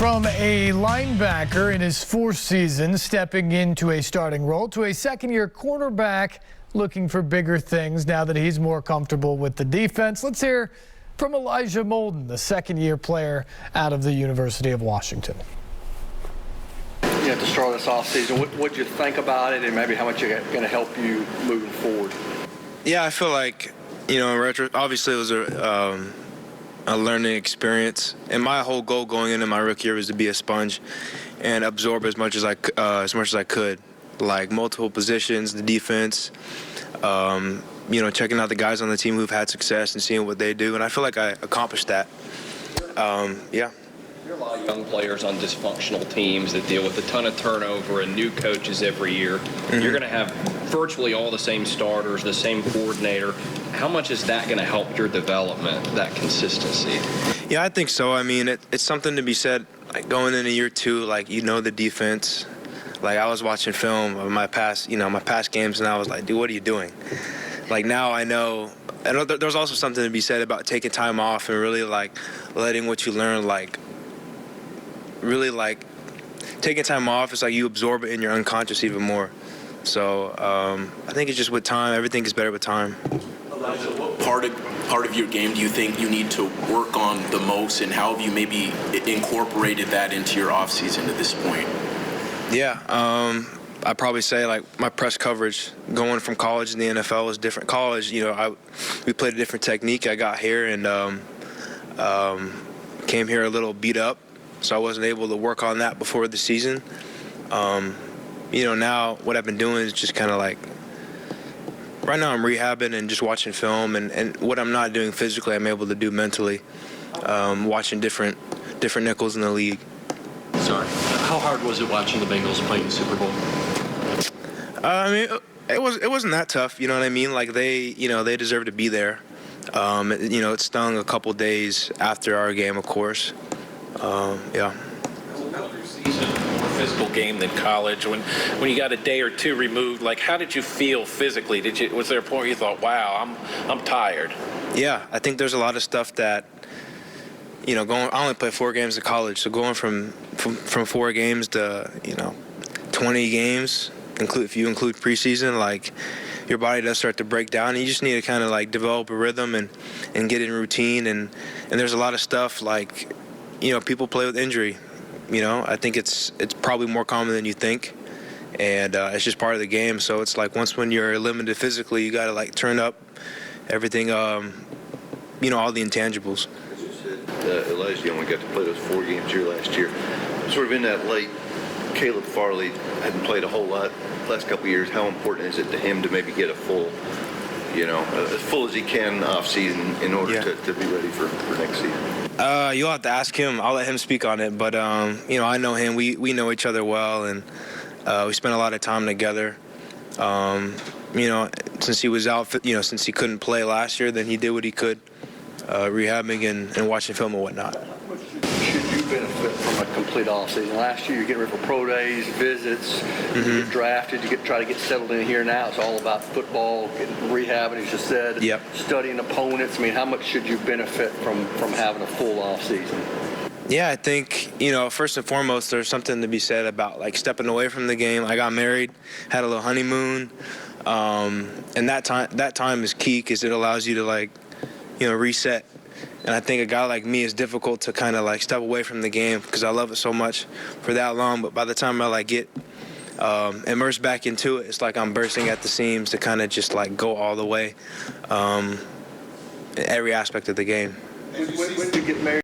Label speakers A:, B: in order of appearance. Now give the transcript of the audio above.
A: From a linebacker in his fourth season stepping into a starting role to a second-year cornerback looking for bigger things now that he's more comfortable with the defense. Let's hear from Elijah Molden, the second-year player out of the University of Washington.
B: You have to start this offseason. What did you think about it, and maybe how much it's going to help you moving forward?
C: Yeah, I feel like, in retro, obviously it was a learning experience, and my whole goal going into my rookie year was to be a sponge and absorb as much as I could, like multiple positions, the defense, checking out the guys on the team who've had success and seeing what they do, and I feel like I accomplished that. Yeah.
D: There are a lot of young players on dysfunctional teams that deal with a ton of turnover and new coaches every year. Mm-hmm. You're going to have virtually all the same starters, the same coordinator. How much is that going to help your development, that consistency?
C: Yeah, I think so. I mean, it's something to be said, like going into year two, like, the defense. Like, I was watching film of my past games, and I was like, dude, what are you doing? Like, now I know. And there's also something to be said about taking time off and really, like, letting what you learn, really taking time off. It's like you absorb it in your unconscious even more. So I think it's just with time, everything is better with time.
E: Elijah, what part of your game do you think you need to work on the most, and how have you maybe incorporated that into your offseason at this point?
C: Yeah, I'd probably say, like, my press coverage going from college to the NFL was different. College, we played a different technique. I got here and came here a little beat up, so I wasn't able to work on that before the season. Now what I've been doing is just kind of like, right now I'm rehabbing and just watching film, and what I'm not doing physically I'm able to do mentally, watching different nickels in the league.
F: Sorry, how hard was it watching the Bengals play in the Super Bowl?
C: I mean, it wasn't that tough, you know what I mean? Like, they deserve to be there. It stung a couple days after our game, of course. Yeah.
G: More physical game than college. When you got a day or two removed, like, how did you feel physically? Was there a point where you thought, wow, I'm tired? Yeah, I think there's a lot of stuff that, I only played 4 games in college, so going from 4 games to 20 games, if you include preseason, like, your body does start to break down, and you just need to kind of like develop a rhythm and get in routine, and there's a lot of stuff like, people play with injury. I think it's probably more common than you think, and it's just part of the game. So it's like, when you're limited physically, you got to, like, turn up everything, all the intangibles.
H: Elijah, you only got to play those 4 games here last year. Sort of in that light, Caleb Farley hadn't played a whole lot the last couple of years. How important is it to him to maybe get a full, as full as he can off season in order to be ready for next season?
C: You'll have to ask him. I'll let him speak on it. But, I know him. We know each other well, and we spent a lot of time together. Since he was out, since he couldn't play last year, then he did what he could, rehabbing and watching film and whatnot.
B: Should you benefit from a complete offseason? Last year, you're getting ready for pro days, visits, you get drafted, you try to get settled in here now. It's all about football, getting rehabbing, as you said, studying opponents. I mean, how much should you benefit from having a full offseason?
C: Yeah, I think, first and foremost, there's something to be said about, like, stepping away from the game. I got married, had a little honeymoon, and that time is key because it allows you to, like, reset. And I think a guy like me is difficult to kind of, like, step away from the game because I love it so much for that long. But by the time I, like, get immersed back into it, it's like I'm bursting at the seams to kind of just, like, go all the way in every aspect of the game.
B: When did you get married?